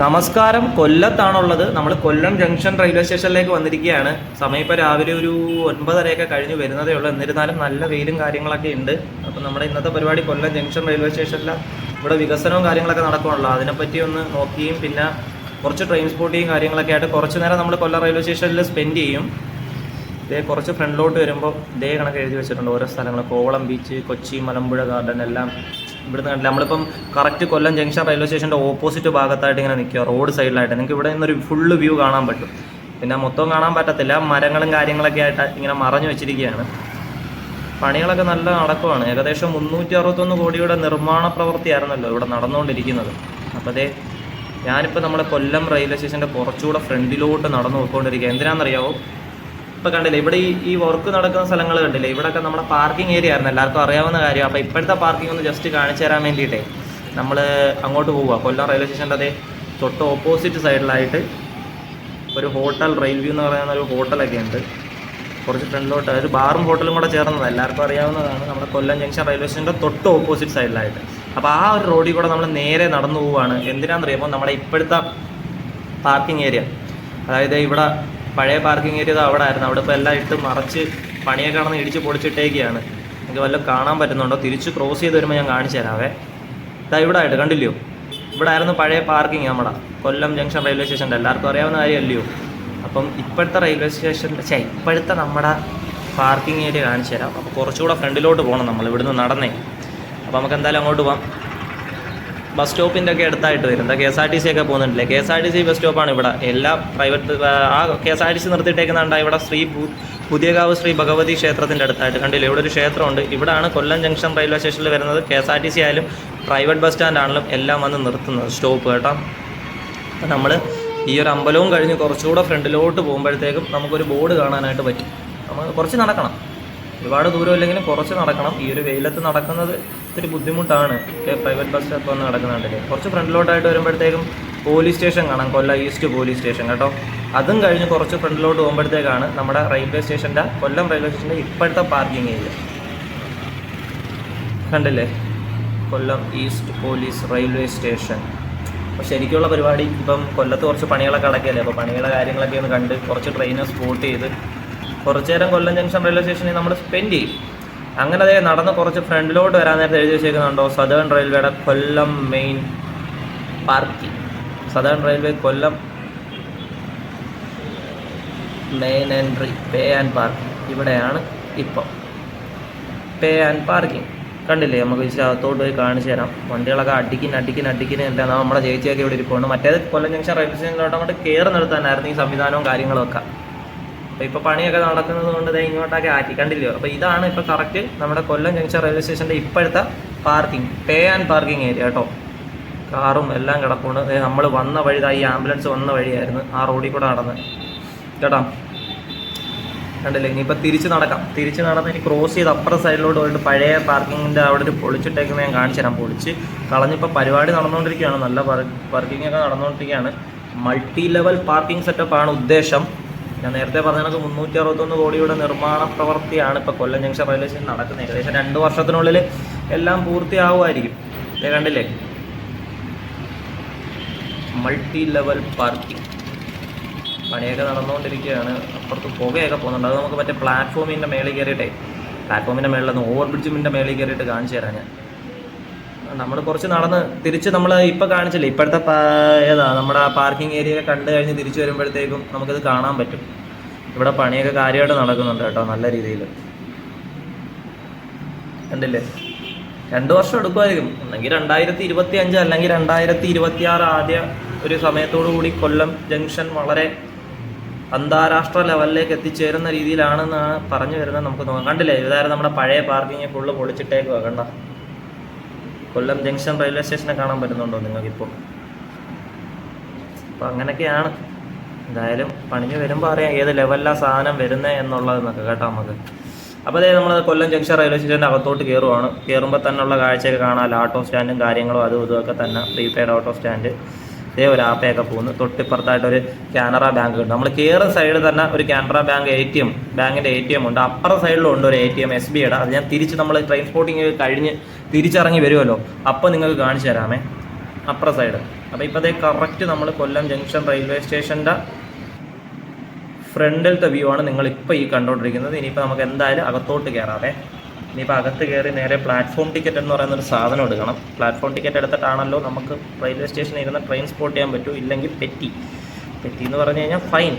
നമസ്കാരം. കൊല്ലത്താണുള്ളത്. നമ്മൾ കൊല്ലം junction railway സ്റ്റേഷനിലേക്ക് വന്നിരിക്കുകയാണ്. സമയം ഇപ്പോൾ രാവിലെ ഒരു 9:30 കഴിഞ്ഞ് വരുന്നതേ ഉള്ളൂ. എന്നിരുന്നാലും നല്ല വെയിലും കാര്യങ്ങളൊക്കെ ഉണ്ട്. അപ്പം നമ്മുടെ ഇന്നത്തെ പരിപാടി കൊല്ലം ജംഗ്ഷൻ റെയിൽവേ സ്റ്റേഷനിൽ ഇവിടെ വികസനവും കാര്യങ്ങളൊക്കെ നടക്കുകയുള്ളൂ. അതിനെപ്പറ്റി ഒന്ന് നോക്കിയും പിന്നെ കുറച്ച് ട്രെയിൻ സ്പോട്ടിയും കാര്യങ്ങളൊക്കെ ആയിട്ട് കുറച്ച് നേരം നമ്മൾ കൊല്ലം റെയിൽവേ സ്റ്റേഷനിൽ സ്പെൻഡ് ചെയ്യും. ഇതേ കുറച്ച് ഫ്രണ്ടിലോട്ട് വരുമ്പോൾ ഇതേ കണക്ക് എഴുതി വെച്ചിട്ടുണ്ട് ഓരോ സ്ഥലങ്ങൾ. കോവളം ബീച്ച്, കൊച്ചി മലമ്പുഴ ഗാർഡൻ എല്ലാം ഇവിടുന്ന് കണ്ടില്ല. നമ്മളിപ്പം കറക്റ്റ് കൊല്ലം ജംഗ്ഷൻ റെയിൽവേ സ്റ്റേഷൻ്റെ ഓപ്പോസിറ്റ് ഭാഗത്തായിട്ട് ഇങ്ങനെ നിൽക്കുക, റോഡ് സൈഡിലായിട്ട്. നിങ്ങൾക്ക് ഇവിടെ നിന്നൊരു ഫുള്ള് വ്യൂ കാണാൻ പറ്റും. പിന്നെ മൊത്തം കാണാൻ പറ്റത്തില്ല, മരങ്ങളും കാര്യങ്ങളൊക്കെ ആയിട്ട് ഇങ്ങനെ മറഞ്ഞു വെച്ചിരിക്കുകയാണ്. പണികളൊക്കെ നല്ല നടക്കുവാണ്. ഏകദേശം 361 കോടിയുടെ നിർമ്മാണ പ്രവൃത്തിയായിരുന്നല്ലോ ഇവിടെ നടന്നുകൊണ്ടിരിക്കുന്നത്. അപ്പോൾ അതേ ഞാനിപ്പോൾ നമ്മുടെ കൊല്ലം റെയിൽവേ സ്റ്റേഷൻ്റെ കുറച്ചുകൂടെ ഫ്രണ്ടിലോട്ട് നടന്നു പോയിക്കൊണ്ടിരിക്കുക. എന്തിനാണെന്നറിയാവോ? ഇപ്പോൾ കണ്ടില്ലേ, ഇവിടെ ഈ വർക്ക് നടക്കുന്ന സ്ഥലങ്ങൾ കണ്ടില്ലേ, ഇവിടെയൊക്കെ നമ്മുടെ പാർക്കിംഗ് ഏരിയ ആയിരുന്നു, എല്ലാവർക്കും അറിയാവുന്ന കാര്യം. അപ്പോൾ ഇപ്പോഴത്തെ പാർക്കിംഗ് ഒന്ന് ജസ്റ്റ് കാണിച്ചു തരാൻ വേണ്ടിയിട്ടേ നമ്മൾ അങ്ങോട്ട് പോവുക. കൊല്ലം റെയിൽവേ സ്റ്റേഷൻ്റെ അതേ തൊട്ട് ഓപ്പോസിറ്റ് സൈഡിലായിട്ട് ഒരു ഹോട്ടൽ, റെയിൽ വ്യൂ എന്ന് പറയുന്ന ഒരു ഹോട്ടലൊക്കെ ഉണ്ട്. കുറച്ച് ഫ്രണ്ടിലോട്ട് ഒരു ബാറും ഹോട്ടലും കൂടെ ചേർന്നത് എല്ലാവർക്കും അറിയാവുന്നതാണ്. നമ്മുടെ കൊല്ലം ജംഗ്ഷൻ റെയിൽവേ സ്റ്റേഷൻ്റെ തൊട്ട് ഓപ്പോസിറ്റ് സൈഡിലായിട്ട്. അപ്പോൾ ആ ഒരു റോഡിൽ കൂടെ നമ്മൾ നേരെ നടന്നു പോവുകയാണ്. എന്തിനാണെന്നറിയുമ്പോൾ നമ്മുടെ ഇപ്പോഴത്തെ പാർക്കിംഗ് ഏരിയ, അതായത് ഇവിടെ പഴയ പാർക്കിംഗ് ഏരിയ അവിടെ ആയിരുന്നു. അവിടെ ഇപ്പോൾ എല്ലാം ഇട്ട് മറച്ച് പണിയൊക്കെ നടന്ന് ഇടിച്ച് പൊളിച്ചിട്ടേക്കാണ്. നിങ്ങൾക്ക് വല്ലതും കാണാൻ പറ്റുന്നുണ്ടോ? തിരിച്ച് ക്രോസ് ചെയ്ത് വരുമ്പോൾ ഞാൻ കാണിച്ചു തരാവേ. ഇതാ ഇവിടെ ആയിട്ട് കണ്ടില്ലയോ, ഇവിടെ ആയിരുന്നു പഴയ പാർക്കിംഗ് നമ്മുടെ കൊല്ലം ജംഗ്ഷൻ റെയിൽവേ സ്റ്റേഷൻ്റെ. എല്ലാവർക്കും അറിയാവുന്ന കാര്യമല്ലയോ? അപ്പം ഇപ്പോഴത്തെ റെയിൽവേ സ്റ്റേഷൻ ഇപ്പോഴത്തെ നമ്മുടെ പാർക്കിംഗ് ഏരിയ കാണിച്ചു തരാം. അപ്പോൾ കുറച്ചുകൂടെ ഫ്രണ്ടിലോട്ട് പോകണം നമ്മൾ ഇവിടുന്ന് നടന്നേ. അപ്പോൾ നമുക്ക് എന്തായാലും അങ്ങോട്ട് പോകാം. ബസ് സ്റ്റോപ്പിൻ്റെ ഒക്കെ അടുത്തായിട്ട് വരും. എന്താ KSRTC ഒക്കെ പോകുന്നുണ്ടല്ലേ? KSRTC ബസ് സ്റ്റോപ്പാണ് ഇവിടെ. എല്ലാ പ്രൈവറ്റ് ആ KSRTC നിർത്തിയിട്ടേക്കുന്നുണ്ട് ഇവിടെ പുതിയകാവ് ശ്രീ ഭഗവതി ക്ഷേത്രത്തിൻ്റെ അടുത്തായിട്ട്. കണ്ടില്ലേ, ഇവിടെ ഒരു ക്ഷേത്രമുണ്ട്. ഇവിടെയാണ് കൊല്ലം ജംഗ്ഷൻ റെയിൽവേ സ്റ്റേഷനിൽ വരുന്നത്. KSRTC ആയാലും പ്രൈവറ്റ് ബസ് സ്റ്റാൻഡാണെങ്കിലും എല്ലാം വന്ന് നിർത്തുന്നത് സ്റ്റോപ്പ് കേട്ടോ. അപ്പം നമ്മൾ ഈ ഒരു അമ്പലവും കഴിഞ്ഞ് കുറച്ചുകൂടെ ഫ്രണ്ടിലോട്ട് പോകുമ്പോഴത്തേക്കും നമുക്കൊരു ബോർഡ് കാണാനായിട്ട് പറ്റും. നമുക്ക് കുറച്ച് നടക്കണം, ഒരുപാട് ദൂരം ഇല്ലെങ്കിലും കുറച്ച് നടക്കണം. ഈ ഒരു വെയിലത്ത് നടക്കുന്നത് ഇത്തിരി ബുദ്ധിമുട്ടാണ്. പ്രൈവറ്റ് ബസ് സ്റ്റോപ്പ് വന്ന് നടക്കുന്നുണ്ടല്ലേ. കുറച്ച് ഫ്രണ്ടിലോട്ടായിട്ട് വരുമ്പോഴത്തേക്കും പോലീസ് സ്റ്റേഷൻ കാണാം, കൊല്ലം ഈസ്റ്റ് പോലീസ് സ്റ്റേഷൻ കേട്ടോ. അതും കഴിഞ്ഞ് കുറച്ച് ഫ്രണ്ടിലോട്ട് പോകുമ്പോഴത്തേക്കാണ് നമ്മുടെ റെയിൽവേ സ്റ്റേഷൻ്റെ, കൊല്ലം റെയിൽവേ സ്റ്റേഷൻ്റെ ഇപ്പോഴത്തെ പാർക്കിംഗ് ഏരിയ. കണ്ടില്ലേ, കൊല്ലം ഈസ്റ്റ് പോലീസ് റെയിൽവേ സ്റ്റേഷൻ. അപ്പോൾ ശരിക്കുള്ള പരിപാടി ഇപ്പം കൊല്ലത്ത് കുറച്ച് പണികളൊക്കെ അടക്കിയല്ലേ. അപ്പോൾ പണികളുടെ കാര്യങ്ങളൊക്കെ ഒന്ന് കണ്ട് കുറച്ച് ട്രെയിനെ സ്പോട്ട് ചെയ്ത് കുറച്ച് നേരം കൊല്ലം ജംഗ്ഷൻ റെയിൽവേ സ്റ്റേഷനിൽ നമ്മൾ സ്പെൻഡ് ചെയ്യും. അങ്ങനെ അതേ നടന്ന് കുറച്ച് ഫ്രണ്ടിലോട്ട് വരാൻ നേരത്തെ എഴുതി വെച്ചേക്കുന്നുണ്ടോ, സദേൺ റെയിൽവേയുടെ Kollam main parking. Southern railway Kollam main entry pay and parking. ഇവിടെയാണ് ഇപ്പം പേ ആൻഡ് പാർക്കിംഗ്. കണ്ടില്ലേ, നമുക്ക് അകത്തോട്ട് പോയി കാണിച്ചു തരാം. വണ്ടികളൊക്കെ അടിക്കിന് എന്താ നമ്മുടെ ചേച്ചിയൊക്കെ ഇവിടെ ഇരിപ്പുണ്ട്. മറ്റേത് കൊല്ലം ജംഗ്ഷൻ റെയിൽവേ സ്റ്റേഷനിലോട്ട് അങ്ങോട്ട് കയറി നിർത്താനായിരുന്നു ഈ സംവിധാനവും കാര്യങ്ങളൊക്കെ. അപ്പോൾ ഇപ്പോൾ പണിയൊക്കെ നടക്കുന്നത് കൊണ്ട് ഇങ്ങോട്ടൊക്കെ ആക്കി. കണ്ടില്ലയോ? അപ്പോൾ ഇതാണ് ഇപ്പോൾ കറക്റ്റ് നമ്മുടെ കൊല്ലം ജംഗ്ഷൻ റെയിൽവേ സ്റ്റേഷൻ്റെ ഇപ്പോഴത്തെ parking, pay and parking area കേട്ടോ. കാറും എല്ലാം കിടപ്പുണ്ട്. നമ്മൾ വന്ന വഴി, ഈ ആംബുലൻസ് വന്ന വഴിയായിരുന്നു, ആ റോഡിൽ കൂടെ നടന്ന് കേട്ടോ. കണ്ടില്ലേ, ഇനിയിപ്പോൾ തിരിച്ച് നടന്ന് ഇനി ക്രോസ് ചെയ്ത് അപ്പുറ സൈഡിലോട്ട് പോയിട്ട് പഴയ പാർക്കിങ്ങിൻ്റെ അവിടെ ഒരു പൊളിച്ചിട്ടേക്കുന്നത് ഞാൻ കാണിച്ചു തരാം. പൊളിച്ച് കളഞ്ഞിപ്പോൾ പരിപാടി നടന്നുകൊണ്ടിരിക്കുകയാണ്. നല്ല പാർക്കിംഗ് ഒക്കെ നടന്നുകൊണ്ടിരിക്കുകയാണ്. മൾട്ടി ലെവൽ പാർക്കിംഗ് സെറ്റപ്പാണ് ഉദ്ദേശം. ഞാൻ നേരത്തെ പറഞ്ഞ കണക്ക് 361 കോടിയുടെ നിർമ്മാണ പ്രവൃത്തിയാണ് ഇപ്പോൾ കൊല്ലം ജംഗ്ഷൻ റെയിൽവേ സ്റ്റേഷൻ നടക്കുന്നത്. ഏകദേശം 2 വർഷത്തിനുള്ളിൽ എല്ലാം പൂർത്തിയാവുമായിരിക്കും. കണ്ടില്ലേ, മൾട്ടി ലെവൽ പാർക്കിംഗ് പണിയൊക്കെ നടന്നുകൊണ്ടിരിക്കുകയാണ്. അപ്പുറത്ത് പുകയൊക്കെ പോകുന്നുണ്ട്. അത് നമുക്ക് മറ്റേ പ്ലാറ്റ്ഫോമിൻ്റെ മേളിൽ കയറിയിട്ടേ, പ്ലാറ്റ്ഫോമിൻ്റെ മേളിൽ ഓവർ ബ്രിഡ്ജിൻ്റെ മേളിൽ കയറിയിട്ട് കാണിച്ചു തരാം ഞാൻ. നമ്മൾ കുറച്ച് നടന്ന് തിരിച്ച് നമ്മൾ ഇപ്പോൾ കാണിച്ചില്ലേ ഇപ്പോഴത്തെ നമ്മുടെ ആ പാർക്കിംഗ് ഏരിയ കണ്ടു കഴിഞ്ഞ് തിരിച്ച് വരുമ്പോഴത്തേക്കും നമുക്കത് കാണാൻ പറ്റും. ഇവിടെ പണിയൊക്കെ കാര്യമായിട്ട് നടക്കുന്നുണ്ട് കേട്ടോ, നല്ല രീതിയിൽ. കണ്ടില്ലേ, 2 വർഷം എടുക്കുമായിരിക്കും. ഒന്നെങ്കിൽ 2025 അല്ലെങ്കിൽ 2026 ആദ്യ ഒരു സമയത്തോടു കൂടി കൊല്ലം ജംഗ്ഷൻ വളരെ അന്താരാഷ്ട്ര ലെവലിലേക്ക് എത്തിച്ചേരുന്ന രീതിയിലാണെന്നാണ് പറഞ്ഞു വരുന്നത്. നമുക്ക് നോക്കാം. കണ്ടില്ലേ, ഇതായിരുന്നു നമ്മുടെ പഴയ പാർക്കിങ് ഫുള്ള് പൊളിച്ചിട്ടേക്കുക. കണ്ട, കൊല്ലം ജംഗ്ഷൻ റെയിൽവേ സ്റ്റേഷനെ കാണാൻ പറ്റുന്നുണ്ടോ നിങ്ങൾക്കിപ്പോൾ? അപ്പോൾ അങ്ങനെയൊക്കെയാണ്. എന്തായാലും പണിഞ്ഞ് വരുമ്പോൾ അറിയാം ഏത് ലെവലിലാണ് സാധനം വരുന്നത് എന്നുള്ളതെന്നൊക്കെ കേട്ടോ നമുക്ക്. അപ്പോൾ അതേ നമ്മൾ കൊല്ലം ജംഗ്ഷൻ റെയിൽവേ സ്റ്റേഷൻ്റെ അകത്തോട്ട് കയറുവാണ്. കയറുമ്പോൾ തന്നെയുള്ള കാഴ്ചയൊക്കെ കാണാം. ഓട്ടോ സ്റ്റാൻഡും കാര്യങ്ങളും അതും ഇതുമൊക്കെ തന്നെ. പ്രീപെയ്ഡ് ഓട്ടോ സ്റ്റാൻഡ്, ഇതേ ഒരു ആപ്പയൊക്കെ പോകുന്നു. തൊട്ടിപ്പുറത്തായിട്ടൊരു കാനറ ബാങ്ക് ഉണ്ട്. നമ്മൾ കയറുന്ന സൈഡിൽ തന്നെ ഒരു കാനറ ബാങ്ക് ബാങ്കിൻ്റെ ATM ഉണ്ട്. അപ്പുറ സൈഡിലും ഉണ്ട് ഒരു ATM SBIയുടെ. അത് ഞാൻ തിരിച്ച് നമ്മൾ ട്രെയിൻ സ്പോട്ടിങ് കഴിഞ്ഞ് തിരിച്ചിറങ്ങി വരുമല്ലോ, അപ്പോൾ നിങ്ങൾക്ക് കാണിച്ചു തരാമേ. അപ്പുറ സൈഡ് അപ്പോൾ ഇപ്പോൾ അതേ കറക്റ്റ് നമ്മൾ കൊല്ലം ജംഗ്ഷൻ റെയിൽവേ സ്റ്റേഷൻ്റെ ഫ്രണ്ടിലത്തെ വ്യൂ ആണ് നിങ്ങളിപ്പോൾ ഈ കണ്ടുകൊണ്ടിരിക്കുന്നത്. ഇനിയിപ്പോൾ നമുക്ക് എന്തായാലും അകത്തോട്ട് കയറാതെ. ഇനിയിപ്പോൾ അകത്ത് കയറി നേരെ പ്ലാറ്റ്ഫോം ടിക്കറ്റ് എന്ന് പറയുന്നൊരു സാധനം എടുക്കണം. പ്ലാറ്റ്ഫോം ടിക്കറ്റ് എടുത്തിട്ടാണല്ലോ നമുക്ക് റെയിൽവേ സ്റ്റേഷനിൽ ഇരുന്ന് ട്രെയിൻ സ്പോട്ട് ചെയ്യാൻ പറ്റൂ. ഇല്ലെങ്കിൽ പെറ്റി എന്ന് പറഞ്ഞു കഴിഞ്ഞാൽ ഫൈൻ.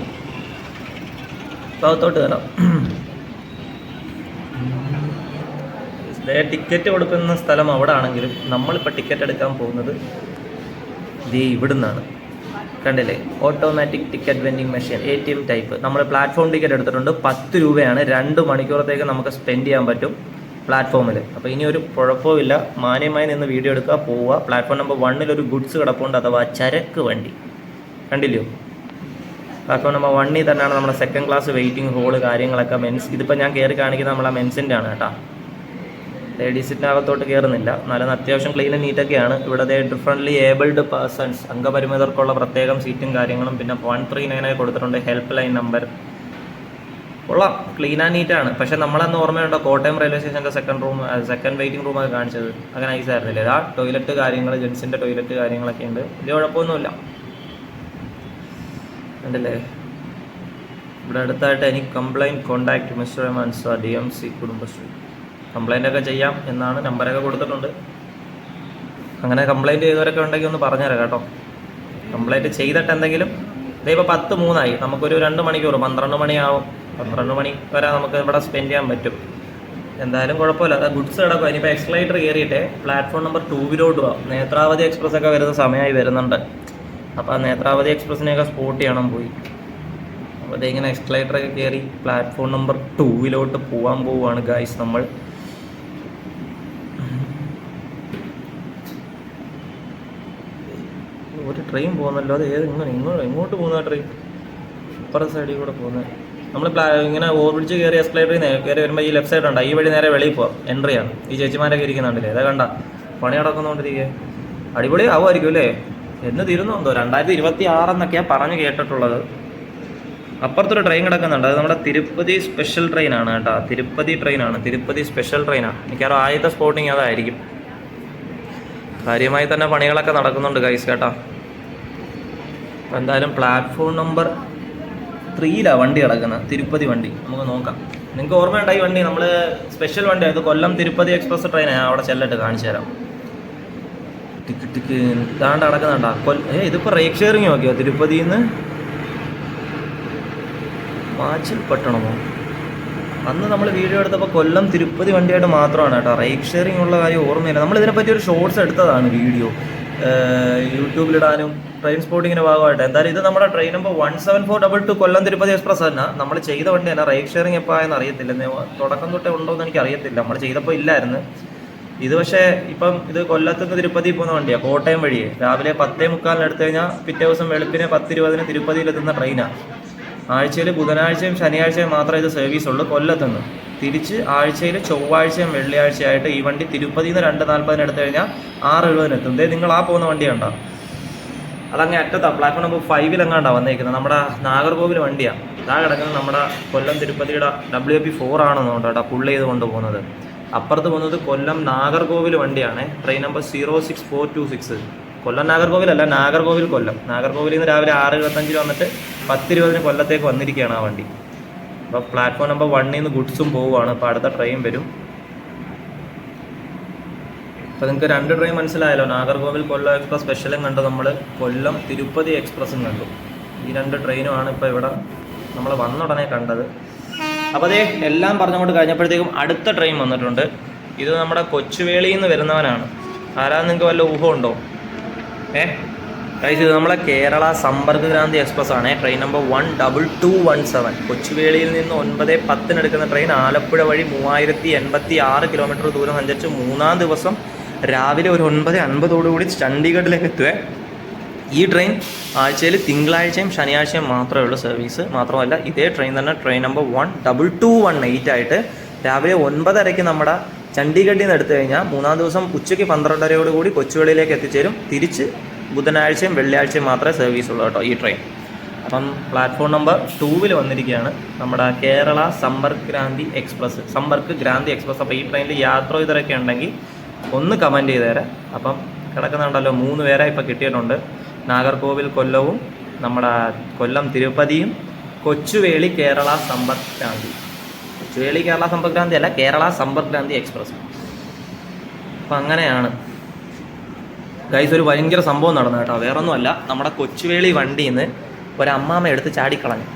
അകത്തോട്ട് കയറാം. ടിക്കറ്റ് കൊടുക്കുന്ന സ്ഥലം അവിടെ ആണെങ്കിലും നമ്മളിപ്പോൾ ടിക്കറ്റ് എടുക്കാൻ പോകുന്നത് ഇവിടുന്നാണ്. കണ്ടില്ലേ, automatic ticket vending machine, ATM type. നമ്മൾ പ്ലാറ്റ്ഫോം ടിക്കറ്റ് എടുത്തിട്ടുണ്ട്. 10 രൂപയാണ്. 2 മണിക്കൂറത്തേക്ക് നമുക്ക് സ്പെൻഡ് ചെയ്യാൻ പറ്റും പ്ലാറ്റ്ഫോമിൽ. അപ്പോൾ ഇനി ഒരു കുഴപ്പമില്ല, മാന്യമായി നിന്ന് വീഡിയോ എടുക്കുക, പോവുക. പ്ലാറ്റ്ഫോം നമ്പർ 1 ഒരു ഗുഡ്സ് കിടപ്പുണ്ട്, അഥവാ ചരക്ക് വണ്ടി. കണ്ടില്ലയോ, പ്ലാറ്റ്ഫോം നമ്പർ 1 തന്നെയാണ് നമ്മുടെ സെക്കൻഡ് ക്ലാസ് വെയിറ്റിംഗ് ഹോള് കാര്യങ്ങളൊക്കെ. മെൻസ് ഇതിപ്പോൾ ഞാൻ കയറി കാണിക്കുന്നത് നമ്മളെ മെൻസിൻ്റെ ആണ് കേട്ടോ. ലേഡീസിൻ്റെ അകത്തോട്ട് കയറുന്നില്ല. എന്നാലും അത്യാവശ്യം ക്ലീൻ ആൻഡ് നീറ്റൊക്കെയാണ്. ഇവിടെ ഡിഫറൻ്റ്ലി ഏബിൾഡ് പേഴ്സൺസ്, അംഗപരിമിതർക്കുള്ള പ്രത്യേകം സീറ്റും കാര്യങ്ങളും. പിന്നെ 139 കൊടുത്തിട്ടുണ്ട് ഹെൽപ്പ് ലൈൻ നമ്പർ. കൊള്ളാം, ക്ലീൻ ആൻഡ് നീറ്റാണ്. പക്ഷേ നമ്മളന്ന് ഓർമ്മയുണ്ടോ കോട്ടയം റെയിൽവേ സ്റ്റേഷൻ്റെ സെക്കൻഡ് വെയിറ്റിംഗ് റൂമൊക്കെ കാണിച്ചത്? അങ്ങനെ നൈസായിരുന്നില്ലേ? ആ ടോയ്ലറ്റ് കാര്യങ്ങൾ, ജെൻസിൻ്റെ ടോയ്ലറ്റ് കാര്യങ്ങളൊക്കെ ഉണ്ട്. വലിയ കുഴപ്പമൊന്നുമില്ല. ഉണ്ടല്ലേ, ഇവിടെ അടുത്തായിട്ട് എനിക്ക് കംപ്ലൈൻറ്റ് കോൺടാക്ട് മിസ്റ്റർ മൻസ DMC കുടുംബശ്രീ. കംപ്ലൈൻ്റൊക്കെ ചെയ്യാം എന്നാണ്, നമ്പറൊക്കെ കൊടുത്തിട്ടുണ്ട്. അങ്ങനെ കംപ്ലൈൻറ്റ് ചെയ്തവരൊക്കെ ഉണ്ടെങ്കിൽ ഒന്ന് പറഞ്ഞുതരാം കേട്ടോ. കംപ്ലൈൻറ്റ് ചെയ്തിട്ട് എന്തെങ്കിലും ഇപ്പോൾ 10:03 നമുക്കൊരു 2 മണിക്കൂർ 12 മണിയാവും. 12 മണി വരെ നമുക്ക് ഇവിടെ സ്പെൻഡ് ചെയ്യാൻ പറ്റും. എന്തായാലും കുഴപ്പമില്ല. അത് ഗുഡ്സ് കിടക്കും. ഇനിയിപ്പോൾ എക്സ്ലേറ്റർ കയറിയിട്ട് പ്ലാറ്റ്ഫോം നമ്പർ 2 പോവാം. നേത്രാവതി എക്സ്പ്രസ് ഒക്കെ വരുന്ന സമയമായി വരുന്നുണ്ട്. അപ്പോൾ ആ നേത്രാവതി എക്സ്പ്രസ്സിനെയൊക്കെ സ്പോട്ട് ചെയ്യണം പോയി. അപ്പോൾ അതിങ്ങനെ എക്സ്ലേറ്ററൊക്കെ കയറി പ്ലാറ്റ്ഫോം നമ്പർ 2 പോകാൻ പോവുകയാണ് ഗൈസ് നമ്മൾ. ഒരു ട്രെയിൻ പോകുന്നല്ലോ, അത് എങ്ങോട്ട് പോകുന്ന ട്രെയിൻ? അപ്പുറത്തെ സൈഡിൽ കൂടെ പോകുന്നത്. നമ്മൾ ഇങ്ങനെ ഓവർബ്രിഡ്ജ് കയറി എസ്കലേറ്ററിൽ കയറി വരുമ്പോൾ ഈ ലെഫ്റ്റ് സൈഡ് ഉണ്ട്, ഈ വഴി നേരെ വെളിയിൽ പോവാം. എൻട്രിയാണ്. ഈ ചേച്ചിമാരൊക്കെ ഇരിക്കുന്നുണ്ടല്ലേ, അതെ കണ്ട പണി നടക്കുന്നുകൊണ്ടിരിക്കുക. അടിപൊളി ആവുമായിരിക്കും അല്ലേ? എന്ന് തീരുന്നുണ്ടോ? 2026 എന്നൊക്കെയാണ് പറഞ്ഞു കേട്ടിട്ടുള്ളത്. അപ്പുറത്തൊരു ട്രെയിൻ കിടക്കുന്നുണ്ട്. അത് നമ്മുടെ തിരുപ്പതി സ്പെഷ്യൽ ട്രെയിനാണ് കേട്ടോ. തിരുപ്പതി സ്പെഷ്യൽ ട്രെയിനാണ്. മിക്കവാറും ആദ്യത്തെ സ്പോട്ടിങ് അതായിരിക്കും. കാര്യമായി തന്നെ പണികളൊക്കെ നടക്കുന്നുണ്ട് ഗൈസ് കേട്ടോ. അപ്പോൾ എന്തായാലും പ്ലാറ്റ്ഫോം നമ്പർ 3 വണ്ടി കിടക്കുന്നത്, തിരുപ്പതി വണ്ടി. നമുക്ക് നോക്കാം. നിങ്ങൾക്ക് ഓർമ്മയുണ്ടായി വണ്ടി? നമ്മൾ സ്പെഷ്യൽ വണ്ടി ആയത് കൊല്ലം തിരുപ്പതി എക്സ്പ്രസ് ട്രെയിനാണ്. അവിടെ ചെല്ലിട്ട് കാണിച്ചു തരാം. ടിക്കറ്റ് താണ്ട് നടക്കുന്നുണ്ടാ. ഇതിപ്പോൾ റേക്ക് ഷെയറിങ് നോക്കിയോ? തിരുപ്പതിയിൽ നിന്ന് മാച്ചിൽപട്ടണമോ? അന്ന് നമ്മൾ വീഡിയോ എടുത്തപ്പോൾ കൊല്ലം തിരുപ്പതി വണ്ടിയായിട്ട് മാത്രമാണ് കേട്ടോ. റേക്ക് ഷെയറിങ് ഉള്ള കാര്യം ഓർമ്മയില്ല. നമ്മളിതിനെപ്പറ്റി ഒരു ഷോർട്സ് എടുത്തതാണ് വീഡിയോ, യൂട്യൂബിലിടാനും ട്രെയിൻ സ്പോട്ടിങ്ങിൻ്റെ ഭാഗമായിട്ട്. എന്തായാലും ഇത് നമ്മുടെ ട്രെയിൻ നമ്പർ 17422 കൊല്ലം തിരുപ്പതി എക്സ്പ്രസ് തന്നെ. നമ്മൾ ചെയ്ത വണ്ടി തന്നെ. റേക്ക് ഷെയറിങ് എപ്പോൾ ആയെന്ന് അറിയത്തില്ല. തുടക്കം തൊട്ടേ ഉണ്ടോ എന്ന് എനിക്ക് അറിയത്തില്ല. നമ്മൾ ചെയ്തപ്പോൾ ഇല്ലായിരുന്നു ഇത്. പക്ഷേ ഇപ്പം ഇത് കൊല്ലത്തുനിന്ന് തിരുപ്പതി പോകുന്ന വണ്ടിയാണ്, കോട്ടയം വഴിയെ. രാവിലെ 10:45 എടുത്തു കഴിഞ്ഞാൽ പിറ്റേ ദിവസം വെളുപ്പിനെ 10:20 തിരുപ്പതിയിലെത്തുന്ന ട്രെയിനാണ്. ആഴ്ചയിൽ ബുധനാഴ്ചയും ശനിയാഴ്ചയും മാത്രമേ ഇത് സർവീസ് ഉള്ളൂ കൊല്ലത്തുനിന്ന്. തിരിച്ച് ആഴ്ചയിൽ ചൊവ്വാഴ്ചയും വെള്ളിയാഴ്ചയായിട്ട് ഈ വണ്ടി തിരുപ്പതിയിൽ നിന്ന് 2:40 എടുത്തു കഴിഞ്ഞാൽ 6:70 എത്തും. നിങ്ങൾ ആ പോകുന്ന വണ്ടിയുണ്ടോ? അതങ്ങനെ അറ്റത്താണ്. പ്ലാറ്റ്ഫോം നമ്പർ 5 എങ്ങാണ്ടാണ് വന്നേക്കുന്നത്. നമ്മുടെ നാഗർകോവിൽ വണ്ടിയാണ്. ഇതാ കിടക്കുന്നത് നമ്മുടെ കൊല്ലം തിരുപ്പതിയുടെ WP4 ആണെന്നുണ്ട് കേട്ടോ, പുള്ള് ചെയ്ത് കൊണ്ടുപോകുന്നത്. അപ്പുറത്ത് പോകുന്നത് കൊല്ലം നാഗർകോവിൽ വണ്ടിയാണ്. Train number 06426. കൊല്ലം നാഗർകോവിലല്ല, നാഗർകോവിൽ കൊല്ലം. നാഗർകോവിലിൽ നിന്ന് രാവിലെ 6:25 വന്നിട്ട് 10:20 കൊല്ലത്തേക്ക് വന്നിരിക്കുകയാണ് ആ വണ്ടി. അപ്പോൾ പ്ലാറ്റ്ഫോം നമ്പർ 1 നിന്ന് ഗുഡ്സും പോവുകയാണ്. അപ്പോൾ അടുത്ത ട്രെയിൻ വരും. അപ്പോൾ നിങ്ങൾക്ക് 2 ട്രെയിൻ മനസ്സിലായല്ലോ. നാഗർകോവിൽ കൊല്ലം എക്സ്പ്രസ് സ്പെഷ്യലും കണ്ടു, നമ്മൾ കൊല്ലം തിരുപ്പതി എക്സ്പ്രസ്സും കണ്ടു. ഈ 2 ട്രെയിനുമാണ് ഇപ്പോൾ ഇവിടെ നമ്മൾ വന്നുടനെ കണ്ടത്. അപ്പോൾ അതേ എല്ലാം പറഞ്ഞുകൊണ്ട് കഴിഞ്ഞപ്പോഴത്തേക്കും അടുത്ത ട്രെയിൻ വന്നിട്ടുണ്ട്. ഇത് നമ്മുടെ കൊച്ചുവേളിയിൽ നിന്ന് വരുന്നവനാണ്. ആരാന്ന് നിങ്ങൾക്ക് വല്ല ഊഹമുണ്ടോ? ഇത് നമ്മളെ കേരള സമ്പർക്ക് ക്രാന്തി എക്സ്പ്രസ് ആണ്. Train number 12217. കൊച്ചുവേളിയിൽ നിന്ന് 9:10 എടുക്കുന്ന ട്രെയിൻ ആലപ്പുഴ വഴി 3086 കിലോമീറ്റർ ദൂരം സഞ്ചരിച്ച് 3-ാം ദിവസം രാവിലെ ഒരു 9:50 ചണ്ഡീഗഡിലേക്ക് എത്തുവേ. ഈ ട്രെയിൻ ആഴ്ചയിൽ തിങ്കളാഴ്ചയും ശനിയാഴ്ചയും മാത്രമേ ഉള്ളൂ സർവീസ്. മാത്രമല്ല ഇതേ ട്രെയിൻ തന്നെ ട്രെയിൻ നമ്പർ 12218 ആയിട്ട് രാവിലെ 9:30 നമ്മുടെ ചണ്ഡീഗഡിൽ നിന്ന് എടുത്തു കഴിഞ്ഞാൽ 3-ാം ദിവസം ഉച്ചയ്ക്ക് 12:30 കൊച്ചുവേളിയിലേക്ക് എത്തിച്ചേരും. തിരിച്ച് ബുധനാഴ്ചയും വെള്ളിയാഴ്ചയും മാത്രമേ സർവീസ് ഉള്ളൂ കേട്ടോ ഈ ട്രെയിൻ. അപ്പം പ്ലാറ്റ്ഫോം നമ്പർ 2 വന്നിരിക്കുകയാണ് നമ്മുടെ കേരള സമ്പർക്ക് ക്രാന്തി എക്സ്പ്രസ്. അപ്പോൾ ഈ ട്രെയിനിൽ യാത്ര ചെയ്തവരൊക്കെ ഉണ്ടെങ്കിൽ ഒന്ന് കമൻറ്റ് ചെയ്ത് തരാം. അപ്പം കിടക്കുന്നുണ്ടല്ലോ 3 പേരെ ഇപ്പോൾ കിട്ടിയിട്ടുണ്ട്. നാഗർകോവിൽ കൊല്ലവും നമ്മുടെ കൊല്ലം തിരുപ്പതിയും കൊച്ചുവേളി കേരള സമ്പർക്ക് ക്രാന്തി. കൊച്ചുവേളി കേരള സമ്പർക്ക് ക്രാന്തി അല്ല, കേരള സമ്പർക്ക് ക്രാന്തി എക്സ്പ്രസ്. അപ്പം അങ്ങനെയാണ് ഗൈസ്, ഒരു ഭയങ്കര സംഭവം നടന്നു കേട്ടോ. വേറൊന്നുമല്ല, നമ്മുടെ കൊച്ചുവേളി വണ്ടിയിൽ നിന്ന് ഒരമ്മാമ എടുത്ത് ചാടിക്കളഞ്ഞു.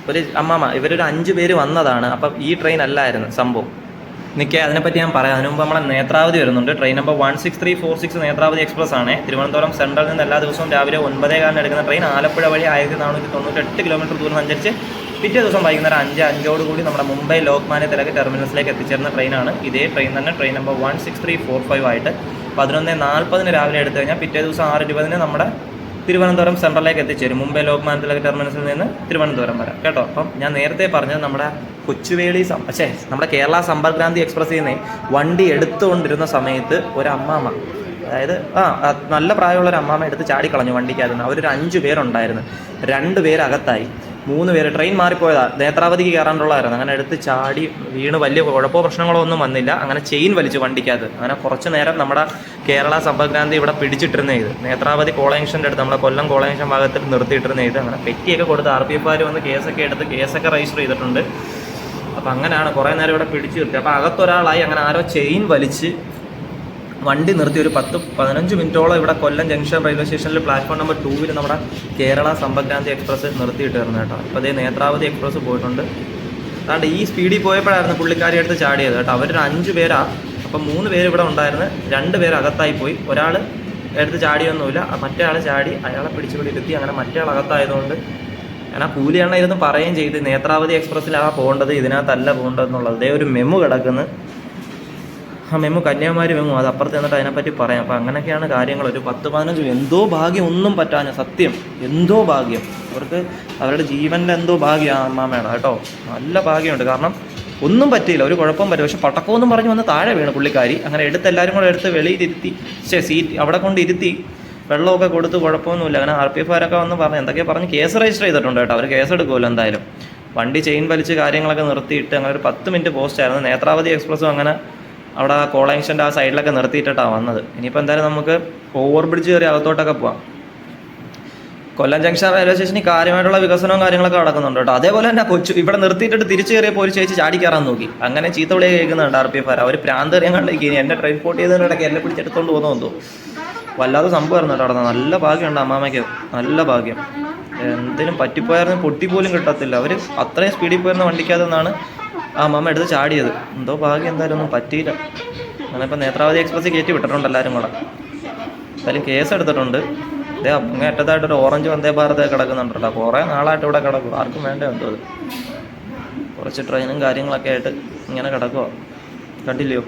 ഒരു അമ്മാമ, ഇവരൊരു 5 പേര് വന്നതാണ്. അപ്പം ഈ ട്രെയിൻ അല്ലായിരുന്നു സംഭവം. നിൽക്കുക, അതിനെപ്പറ്റി ഞാൻ പറയാം. അതിന് മുമ്പ് നമ്മളെ നേത്രാവതി വരുന്നുണ്ട്. ട്രെയിൻ നമ്പർ 16346 നേത്രാവതി എക്സ്പ്രസ് ആണ്. തിരുവനന്തപുരം സെൻട്രലിൽ നിന്ന് എല്ലാ ദിവസവും രാവിലെ 9:15 എടുക്കുന്ന ട്രെയിൻ ആലപ്പുഴ വഴി 1498 കിലോമീറ്റർ ദൂരം സഞ്ചരിച്ച് പിറ്റേ ദിവസം വൈകുന്നേരം 5:05 കൂടി നമ്മുടെ മുംബൈ ലോക്മാന്യ തിലക് ടെർമിനൽസിലേക്ക് എത്തിച്ചേരുന്ന ട്രെയിനാണ്. ഇതേ ട്രെയിൻ തന്നെ ട്രെയിൻ നമ്പർ 16345 ആയിട്ട് 11:40 രാവിലെ എടുത്തു കഴിഞ്ഞാൽ പിറ്റേ ദിവസം 6:20 നമ്മുടെ തിരുവനന്തപുരം സെൻട്രലിലേക്ക് എത്തിച്ചേരും. മുംബൈ ലോക്മാന്യ തിലക് ടെർമിനൽസിൽ നിന്ന് തിരുവനന്തപുരം വരെ കേട്ടോ. അപ്പം ഞാൻ നേരത്തെ പറഞ്ഞത് നമ്മുടെ കൊച്ചുവേളി നമ്മുടെ കേരള സമ്പർക്ക് ക്രാന്തി എക്സ്പ്രസ്സിൽ നിന്ന് വണ്ടി എടുത്തുകൊണ്ടിരുന്ന സമയത്ത് ഒരമ്മാമ, അതായത് നല്ല പ്രായമുള്ള ഒരു അമ്മാമ എടുത്ത് ചാടിക്കളഞ്ഞു വണ്ടിക്കകത്ത്. അവരൊരു 5 പേരുണ്ടായിരുന്നു. 2 പേര് അകത്തായി, 3 പേര് ട്രെയിൻ മാറിപ്പോയതാണ്, നേത്രാവതിക്ക് കയറാനുള്ളതായിരുന്നു. അങ്ങനെ എടുത്ത് ചാടി വീണ് വലിയ കുഴപ്പമോ പ്രശ്നങ്ങളോ ഒന്നും വന്നില്ല. അങ്ങനെ ചെയിൻ വലിച്ചു വണ്ടിക്കകത്ത്. അങ്ങനെ കുറച്ച് നേരം നമ്മുടെ കേരള സമ്പർക്ക് ക്രാന്തി ഇവിടെ പിടിച്ചിട്ടിരുന്ന ഇത് നേത്രാവതി കോളേജൻഷൻ്റെ അടുത്ത്, നമ്മുടെ കൊല്ലം കോളേജൻ ഭാഗത്തിൽ നിർത്തിയിട്ടിരുന്ന ഇത്. അങ്ങനെ പെറ്റിയൊക്കെ കൊടുത്ത് RPF വന്ന് കേസൊക്കെ എടുത്ത് കേസൊക്കെ രജിസ്റ്റർ ചെയ്തിട്ടുണ്ട്. അപ്പം അങ്ങനെയാണ് കുറേ നേരം ഇവിടെ പിടിച്ചു നിർത്തി. അപ്പോൾ അകത്തൊരാളായി. അങ്ങനെ ആരോ ചെയിൻ വലിച്ച് വണ്ടി നിർത്തി ഒരു 10-15 മിനിറ്റോളം ഇവിടെ കൊല്ലം ജംഗ്ഷൻ റെയിൽവേ സ്റ്റേഷനിൽ പ്ലാറ്റ്ഫോം നമ്പർ 2 നമ്മുടെ കേരള സമ്പർക്ക് ക്രാന്തി എക്സ്പ്രസ് നിർത്തിയിട്ടായിരുന്നു കേട്ടോ. ഇപ്പോൾ അതേ നേത്രാവതി എക്സ്പ്രസ് പോയിട്ടുണ്ട്. അതുകൊണ്ട് ഈ സ്പീഡിൽ പോയപ്പോഴായിരുന്നു പുള്ളിക്കാരി എടുത്ത് ചാടിയത് കേട്ടോ. അവരൊരു 5 പേരാണ്. അപ്പം 3 പേര് ഇവിടെ ഉണ്ടായിരുന്നു, 2 പേര് അകത്തായി പോയി. ഒരാൾ എടുത്ത് ചാടിയൊന്നുമില്ല, മറ്റേ ആൾ ചാടി, അയാളെ പിടിച്ചുപിടിയിരുത്തി. അങ്ങനെ മറ്റേ ആൾ അകത്തായതുകൊണ്ട് ഞാൻ ആ കൂലിയാണ് ഇരുന്ന് പറയുകയും ചെയ്ത് നേത്രാവതി എക്സ്പ്രസ്സിലാണ് പോകേണ്ടത്, ഇതിനകത്തല്ല പോകേണ്ടതെന്നുള്ളത്. അതേ ഒരു മെമു കിടക്കുന്നു. ആ മെമു കന്യാകുമാരി മെമു, അത് അപ്പുറത്ത് എന്നിട്ട് അതിനെപ്പറ്റി പറയാം. അപ്പോൾ അങ്ങനെയൊക്കെയാണ് കാര്യങ്ങൾ. ഒരു 10-15 എന്തോ ഭാഗ്യം, ഒന്നും പറ്റാഞ്ഞ സത്യം, എന്തോ ഭാഗ്യം. അവർക്ക് അവരുടെ ജീവൻ്റെ എന്തോ ഭാഗ്യം ആ അമ്മാമയാണ് കേട്ടോ. നല്ല ഭാഗ്യമുണ്ട്. കാരണം ഒന്നും പറ്റിയില്ല, ഒരു കുഴപ്പം പറ്റില്ല. പക്ഷെ പടക്കമൊന്നും പറഞ്ഞ് വന്ന് താഴെ വീണ് പുള്ളിക്കാരി. അങ്ങനെ എല്ലാവരും കൂടെ എടുത്ത് വെളിയിലിരുത്തി, സീറ്റ് അവിടെ കൊണ്ടിരുത്തി, വെള്ളമൊക്കെ കൊടുത്ത് കുഴപ്പമൊന്നുമില്ല. അങ്ങനെ RPF വന്ന് പറഞ്ഞ് എന്തൊക്കെ പറഞ്ഞ് കേസ് രജിസ്റ്റർ ചെയ്തിട്ടുണ്ട് കേട്ടോ. അവർ കേസ് എടുക്കുമല്ലോ എന്തായാലും. വണ്ടി ചെയിൻ വലിച്ച് കാര്യങ്ങളൊക്കെ നിർത്തിയിട്ട് അങ്ങനെ ഒരു 10 മിനിറ്റ് പോസ്റ്റായിരുന്നു. നേത്രാവതി എക്സ്പ്രസ്സും അങ്ങനെ അവിടെ കോളേജൻഷൻ്റെ ആ സൈഡിലൊക്കെ നിർത്തിയിട്ടാണ് വന്നത്. ഇനിയിപ്പോൾ എന്തായാലും നമുക്ക് ഓവർ ബ്രിഡ്ജ് കയറി അകത്തോട്ടൊക്കെ പോവാം. കൊല്ലം ജംഗ്ഷൻ റെയിൽവേ സ്റ്റേഷനിൽ കാര്യമായിട്ടുള്ള വികസനവും കാര്യങ്ങളൊക്കെ നടക്കുന്നുണ്ട് കേട്ടോ. അതേപോലെ തന്നെ ഇവിടെ നിർത്തിയിട്ടിട്ട് തിരിച്ചു കയറിയപ്പോൾ ഒരു ചേച്ചി ചാടി കയറാൻ നോക്കി. അങ്ങനെ ചീത്ത വിളിയെ കേൾക്കുന്നുണ്ട് RPF. അവർ പ്രാന്ത് എറിയാൻ കണ്ടേക്ക് എന്നെ ട്രാൻസ്പോർട്ട് ചെയ്തതിനിടയ്ക്ക് എന്നെ പിടിച്ചെടുത്തോണ്ട് പോകുന്നു. വല്ലാതെ സംഭവമായിരുന്നു കേട്ടോ അവിടെ. നല്ല ഭാഗ്യമുണ്ട് അമ്മാമയ്ക്ക്, നല്ല ഭാഗ്യം. എന്തിനും പറ്റിപ്പോയായിരുന്നു പൊട്ടിപ്പോലും കിട്ടത്തില്ല. അവർ അത്രയും സ്പീഡിൽ പോയിരുന്ന വണ്ടിക്കകത്ത് നിന്നാണ് ആ അമ്മാമ എടുത്ത് ചാടിയത്. എന്തോ ഭാഗ്യം, എന്തായാലും ഒന്നും പറ്റിയില്ല. അങ്ങനെ ഇപ്പോൾ നേത്രാവതി എക്സ്പ്രസ്സിൽ കയറ്റി വിട്ടിട്ടുണ്ട് എല്ലാവരും കൂടെ. എന്തായാലും കേസ് എടുത്തിട്ടുണ്ട്. ഇതേ അങ്ങേ അറ്റത്തായിട്ടൊരു ഓറഞ്ച് വന്ദേ ഭാരത് കിടക്കുന്നുണ്ട് കേട്ടോ. കുറേ നാളായിട്ട് ഇവിടെ കിടക്കും, ആർക്കും വേണ്ടേ എന്തോ അത്. കുറച്ച് ട്രെയിനും കാര്യങ്ങളൊക്കെ ആയിട്ട് ഇങ്ങനെ കിടക്കുമോ, കണ്ടില്ലയോ?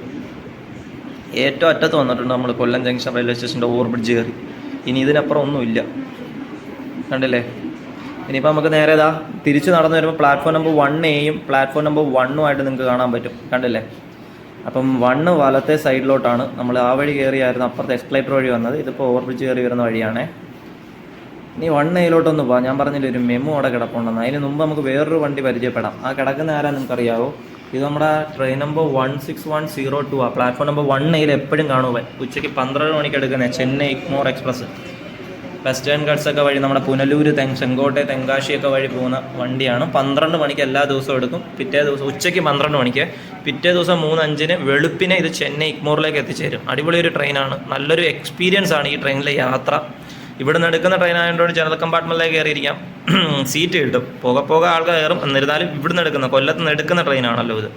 ഏറ്റവും അറ്റത്ത് വന്നിട്ടുണ്ട് നമ്മൾ കൊല്ലം ജംഗ്ഷൻ റെയിൽവേ സ്റ്റേഷൻ്റെ ഓവർ ബ്രിഡ്ജ് കയറി. ഇനി ഇതിനപ്പുറം ഒന്നുമില്ല, കണ്ടില്ലേ? ഇനിയിപ്പോൾ നമുക്ക് നേരെ തിരിച്ച് നടന്നു വരുമ്പോൾ platform number 1A platform number 1 ആയിട്ട് നിങ്ങൾക്ക് കാണാൻ പറ്റും, കണ്ടില്ലേ? അപ്പം 1 വലത്തെ സൈഡിലോട്ടാണ്. നമ്മൾ ആ വഴി കയറിയായിരുന്നു അപ്പുറത്തെ എക്സ്പ്ലേറ്റർ വഴി വന്നത്. ഇതിപ്പോൾ ഓവർ ബ്രിഡ്ജ് കയറി വരുന്ന വഴിയാണേ. ഇനി 1A പോവാം. ഞാൻ പറഞ്ഞില്ല ഒരു മെമു അവിടെ കിടപ്പുണ്ടെന്ന്. അതിന് മുമ്പ് നമുക്ക് വേറൊരു വണ്ടി പരിചയപ്പെടാം. ആ കിടക്കുന്ന ആരാ നിങ്ങൾക്കറിയാവോ? ഇത് നമ്മുടെ train number 16102 platform number 1A എപ്പോഴും കാണുക. ഉച്ചയ്ക്ക് 12 മണിക്ക് എടുക്കുന്നത് ചെന്നൈ ഇഗ്മോർ എക്സ്പ്രസ്. വെസ്റ്റേൺ ഗഡ്സൊക്കെ വഴി നമ്മുടെ പുനലൂർ, ചെങ്കോട്ടെ, തെങ്കാശിയൊക്കെ വഴി പോകുന്ന വണ്ടിയാണ്. 12 മണിക്ക് എല്ലാ ദിവസവും എടുക്കും. പിറ്റേ ദിവസം ഉച്ചയ്ക്ക് 12 മണിക്ക്, പിറ്റേ ദിവസം 3:05 വെളുപ്പിനെ ഇത് ചെന്നൈ ഇഗ്മോറിലേക്ക് എത്തിച്ചേരും. അടിപൊളി ഒരു ട്രെയിനാണ്, നല്ലൊരു എക്സ്പീരിയൻസ് ആണ് ഈ ട്രെയിനിലെ യാത്ര. ഇവിടെ നിന്ന് എടുക്കുന്ന ട്രെയിൻ ആയതുകൊണ്ട് ജനറൽ കമ്പാർട്ട്മെൻറ്റിലേക്ക് കയറിയിരിക്കാം, സീറ്റ് കിട്ടും. പോകെ ആൾക്കാർ കയറും. എന്നിരുന്നാലും ഇവിടുന്ന് എടുക്കുന്ന കൊല്ലത്ത് നിന്ന് എടുക്കുന്ന ട്രെയിനാണല്ലോ ഇത്.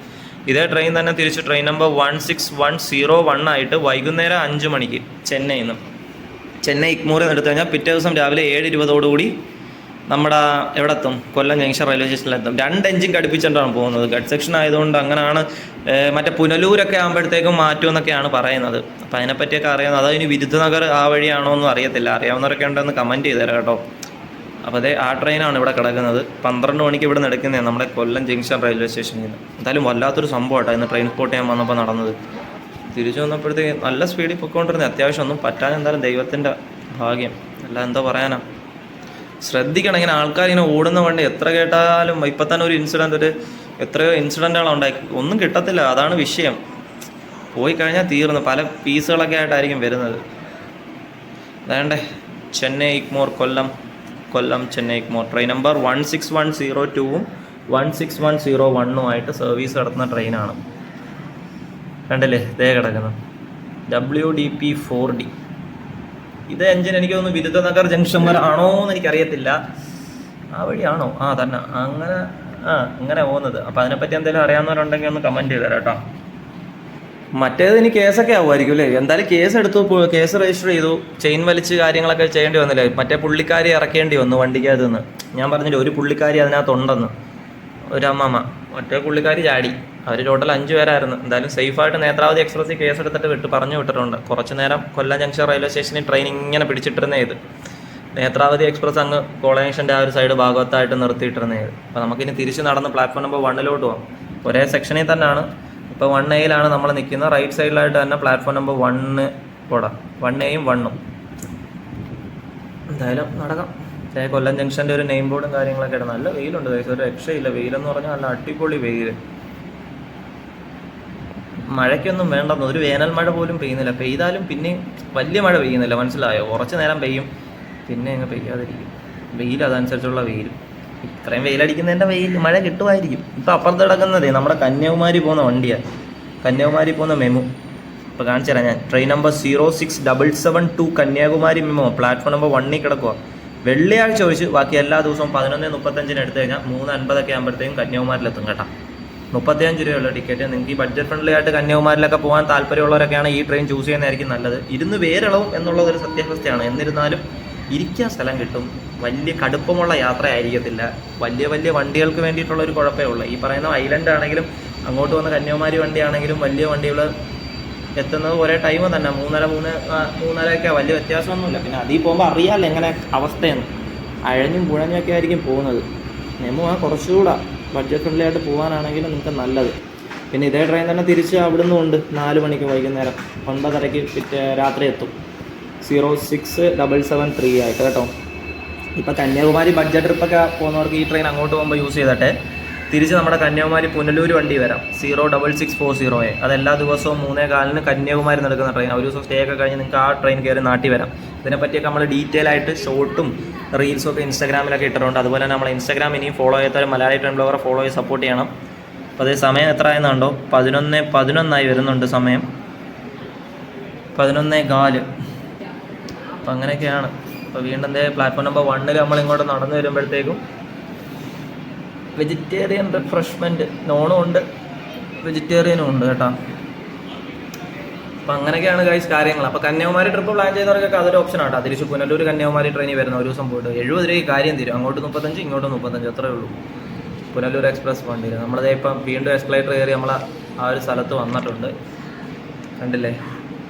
ഇതേ ട്രെയിൻ തന്നെ തിരിച്ച് ട്രെയിൻ നമ്പർ 16101 ആയിട്ട് വൈകുന്നേരം 5 മണിക്ക് ചെന്നൈയിൽ നിന്ന് ചെന്നൈ ഇഗ്മോറിൽ നിന്ന് എടുത്തു കഴിഞ്ഞാൽ പിറ്റേ ദിവസം രാവിലെ 7:20 നമ്മുടെ എവിടെ എത്തും? കൊല്ലം ജംഗ്ഷൻ റെയിൽവേ സ്റ്റേഷനിലെത്തും. 2 എഞ്ചിൻ ഘടിപ്പിച്ചിട്ടാണ് പോകുന്നത്. ഗഡ് സെക്ഷൻ ആയതുകൊണ്ട് അങ്ങനെയാണ്. മറ്റേ പുനലൂരൊക്കെ ആകുമ്പോഴത്തേക്കും മാറ്റുമെന്നൊക്കെയാണ് പറയുന്നത്. അപ്പോൾ അതിനെപ്പറ്റിയൊക്കെ അറിയാവുന്നത്. അതിന് വിരുദ്ധനഗർ ആ വഴിയാണോ എന്നും അറിയത്തില്ല. അറിയാവുന്നവരൊക്കെ ഉണ്ടെന്ന് കമൻറ്റ് ചെയ്തേരാം കേട്ടോ. അപ്പോൾ അതേ ആ ട്രെയിനാണ് ഇവിടെ കിടക്കുന്നത്. 12 മണിക്ക് ഇവിടെ നിന്ന് എടുക്കുന്നതാണ് നമ്മുടെ കൊല്ലം ജംഗ്ഷൻ റെയിൽവേ സ്റ്റേഷനിൽ നിന്ന്. എന്തായാലും വല്ലാത്തൊരു സംഭവമായിട്ടോ ഇന്ന് ട്രാൻസ്പോർട്ട് ചെയ്യാൻ വന്നപ്പോൾ നടന്നത്. തിരിച്ചു വന്നപ്പോഴത്തേക്ക് നല്ല സ്പീഡിൽ പൊയ്ക്കൊണ്ടിരുന്നത്. അത്യാവശ്യം ഒന്നും പറ്റാൻ എന്തായാലും ദൈവത്തിൻ്റെ ഭാഗ്യം, അല്ല എന്താ പറയാനാ. ശ്രദ്ധിക്കണം, ഇങ്ങനെ ആൾക്കാരിങ്ങനെ ഓടുന്ന വണ്ടി എത്ര കേട്ടാലും. ഇപ്പം തന്നെ ഒരു ഇൻസിഡൻറ്റ്, എത്രയോ ഇൻസിഡൻറ്റുകളാണ് ഉണ്ടായി, ഒന്നും കിട്ടത്തില്ല. അതാണ് വിഷയം. പോയി കഴിഞ്ഞാൽ തീർന്നു. പല പീസുകളൊക്കെ ആയിട്ടായിരിക്കും വരുന്നത്. വേണ്ടേ ചെന്നൈ ഇഗ്മോർ കൊല്ലം Chennai Egmore. Train number 16102 16101 service നടത്തുന്ന ട്രെയിനാണ്. കണ്ടില്ലേ, ഇതേ കിടക്കുന്നത് WDP 4D. ഇത് എഞ്ചിൻ എനിക്ക് തോന്നുന്നു വിരുദ്ധനഗർ ജംഗ്ഷൻ വരെ ആണോ എന്ന് എനിക്കറിയത്തില്ല. ആ വഴിയാണോ? തന്നെ അങ്ങനെ പോകുന്നത്. അപ്പോൾ അതിനെപ്പറ്റി എന്തെങ്കിലും അറിയാവുന്നവരുണ്ടെങ്കിൽ ഒന്ന് കമൻറ്റ് ചെയ്ത് തരാം കേട്ടോ. മറ്റേത് ഇനി കേസൊക്കെ ആവുമായിരിക്കും അല്ലേ? എന്തായാലും കേസ് രജിസ്റ്റർ ചെയ്തു, ചെയിൻ വലിച്ച് കാര്യങ്ങളൊക്കെ ചെയ്യേണ്ടി വന്നില്ലേ. മറ്റേ പുള്ളിക്കാരി ഇറക്കേണ്ടി വന്നു വണ്ടിക്കകത്ത് നിന്ന്. ഞാൻ പറഞ്ഞില്ല, ഒരു പുള്ളിക്കാരി അതിനകത്തുണ്ടെന്ന്, ഒരു അമ്മമ്മ. മറ്റേ പുള്ളിക്കാരി ചാടി. അവർ ടോട്ടൽ 5 പേരായിരുന്നു. എന്തായാലും സേഫായിട്ട് നേത്രാവതി എക്സ്പ്രസ്സിൽ കേസ് എടുത്തിട്ട് പറഞ്ഞു വിട്ടിട്ടുണ്ട്. കുറച്ച് നേരം കൊല്ലം ജംഗ്ഷൻ റെയിൽവേ സ്റ്റേഷനിൽ ട്രെയിൻ ഇങ്ങനെ പിടിച്ചിട്ടിരുന്നേ ഇത്. നേത്രാവതി എക്സ്പ്രസ് അങ്ങ് കോളേഷൻ്റെ ആ ഒരു സൈഡ് ഭാഗത്തായിട്ട് നിർത്തിയിട്ടിരുന്നേ ഇത്. അപ്പോൾ നമുക്കിനി തിരിച്ച് നടന്ന് പ്ലാറ്റ്ഫോം നമ്പർ 1 പോകാം. ഒരേ സെക്ഷനിൽ തന്നെയാണ്. ഇപ്പോൾ 1A നമ്മൾ നിൽക്കുന്നത്. റൈറ്റ് സൈഡിലായിട്ട് തന്നെ പ്ലാറ്റ്ഫോം നമ്പർ 1 പോടാം. 1Aയും 1ഉം. എന്തായാലും നടക്കാം. കൊല്ലം ജംഗ്ഷൻ്റെ ഒരു നെയിം ബോർഡും കാര്യങ്ങളൊക്കെ ഇടും. നല്ല വെയിലുണ്ട്, ഒരു രക്ഷയില്ല. വെയിലെന്ന് പറഞ്ഞാൽ നല്ല അടിപൊളി വെയിൽ. മഴയ്ക്കൊന്നും വേണ്ടെന്ന്, ഒരു വേനൽ മഴ പോലും പെയ്യുന്നില്ല. പെയ്താലും പിന്നെ വലിയ മഴ പെയ്യുന്നില്ല, മനസ്സിലായോ? കുറച്ച് നേരം പെയ്യും, പിന്നെ അങ്ങ് പെയ്യാതിരിക്കും. വെയിൽ അതനുസരിച്ചുള്ള വെയിൽ. ഇത്രയും വെയിലടിക്കുന്നതിൻ്റെ മഴ കിട്ടുമായിരിക്കും. ഇപ്പം അപ്പുറത്ത് കിടക്കുന്നതേ നമ്മുടെ കന്യാകുമാരി പോകുന്ന വണ്ടിയാണ്. കന്യാകുമാരി പോകുന്ന മെമു. ഇപ്പോൾ കാണിച്ചു തരാം ഞാൻ. Train number 06772 Kanyakumari MEMU. Platform number 1 കിടക്കുക. വെള്ളിയാഴ്ച ഒഴിച്ച് ബാക്കി എല്ലാ ദിവസവും 11:35 എടുത്തു കഴിഞ്ഞാൽ 3:50 ആകുമ്പോഴത്തേക്കും കന്യാകുമാരിലെത്തും കേട്ടോ. 35 രൂപയുള്ള ടിക്കറ്റ്. നിങ്ങൾക്ക് ഈ ബഡ്ജറ്റ് ഫ്രണ്ട്ലി ആയിട്ട് കന്യാകുമാരിലൊക്കെ പോകാൻ താല്പര്യമുള്ളവരൊക്കെയാണ് ഈ ട്രെയിൻ ചൂസ് ചെയ്യുന്നതായിരിക്കും നല്ലത്. ഇരുന്ന് വേരിളവും എന്നുള്ളതൊരു സത്യാവസ്ഥയാണ്. എന്നിരുന്നാലും ഇരിക്കാൻ സ്ഥലം കിട്ടും. വലിയ കടുപ്പമുള്ള യാത്ര ആയിരിക്കത്തില്ല. വലിയ വണ്ടികൾക്ക് വേണ്ടിയിട്ടുള്ള ഒരു കുഴപ്പമേ ഉള്ളൂ. ഈ പറയുന്ന ഐലൻഡ് ആണെങ്കിലും അങ്ങോട്ട് വന്ന കന്യാകുമാരി വണ്ടി ആണെങ്കിലും വലിയ വണ്ടികൾ എത്തുന്നത് ഒരേ ടൈം തന്നെ. 3:30 വലിയ വ്യത്യാസമൊന്നുമില്ല. പിന്നെ അതിൽ പോകുമ്പോൾ അറിയാമല്ലോ എങ്ങനെ അവസ്ഥയെന്ന്. അഴഞ്ഞും പുഴഞ്ഞൊക്കെ ആയിരിക്കും പോകുന്നത്. മെമു കുറച്ചുകൂടെ ബഡ്ജറ്റ് ഫ്രണ്ട്ലി ആയിട്ട് പോകാനാണെങ്കിൽ നിങ്ങൾക്ക് നല്ലത്. പിന്നെ ഇതേ ട്രെയിൻ തന്നെ തിരിച്ച് അവിടുന്ന് ഉണ്ട് 4 മണിക്ക് വൈകുന്നേരം 9:30 രാത്രി എത്തും. 06773 ആയിട്ട് കേട്ടോ. ഇപ്പോൾ കന്യാകുമാരി ബഡ്ജറ്റ് ട്രിപ്പൊക്കെ പോകുന്നവർക്ക് ഈ ട്രെയിൻ അങ്ങോട്ട് പോകുമ്പോൾ യൂസ് ചെയ്തിട്ട് തിരിച്ച് നമ്മുടെ കന്യാകുമാരി പുനലൂർ വണ്ടി വരാം. 06640. അതെല്ലാ ദിവസവും 3:15 കന്യാകുമാരി നടക്കുന്ന ട്രെയിൻ. ഒരു ദിവസം സ്റ്റേ ഒക്കെ കഴിഞ്ഞ് നിങ്ങൾക്ക് ആ ട്രെയിൻ കയറി നാട്ടിൽ വരാം. ഇതിനെപ്പറ്റിയൊക്കെ നമ്മൾ ഡീറ്റെയിൽ ആയിട്ട് ഷോർട്ടും റീൽസും ഒക്കെ ഇൻസ്റ്റാഗ്രാമിലൊക്കെ ഇട്ടിട്ടുണ്ട്. അതുപോലെ തന്നെ നമ്മൾ ഇൻസ്റ്റാഗ്രാം ഇനിയും ഫോളോ ചെയ്യാത്തവർ മലയാളി ട്രെയിൻ ബ്ലോഗറെ ഫോളോ ചെയ്ത് സപ്പോർട്ട് ചെയ്യണം. അപ്പോൾ അതേ സമയം എത്ര ആയെന്നുണ്ടോ? 11:11 വരുന്നുണ്ട് സമയം. 11:15. അപ്പോൾ അങ്ങനെയൊക്കെയാണ്. അപ്പോൾ വീണ്ടും പ്ലാറ്റ്ഫോം നമ്പർ 1 നമ്മൾ ഇങ്ങോട്ട് നടന്നു വരുമ്പോഴത്തേക്കും വെജിറ്റേറിയൻ റിഫ്രഷ്മെൻറ്റ് നോണും ഉണ്ട്, വെജിറ്റേറിയനും ഉണ്ട് കേട്ടോ. അപ്പോൾ അങ്ങനെയൊക്കെയാണ് ഗൈസ് കാര്യങ്ങൾ. അപ്പോൾ കന്യാകുമാരി ട്രിപ്പ് പ്ലാൻ ചെയ്തവർക്കൊക്കെ അതൊരു ഓപ്ഷൻ ആട്ടോ. തിരിച്ച് പുനലൂർ കന്യാകുമാരി ട്രെയിനിൽ വരുന്ന ഒരു ദിവസം പോയിട്ട് 70 രൂപയ്ക്ക് കാര്യം തീരും. അങ്ങോട്ട് 35, ഇങ്ങോട്ട് 35, അത്രേ ഉള്ളൂ. പുനലൂർ എക്സ്പ്രസ് വണ്ടിയിൽ നമ്മളതേ ഇപ്പം വീണ്ടും എസ്കലേറ്റർ കയറി നമ്മൾ ആ ഒരു സ്ഥലത്ത് വന്നിട്ടുണ്ട്. കണ്ടില്ലേ?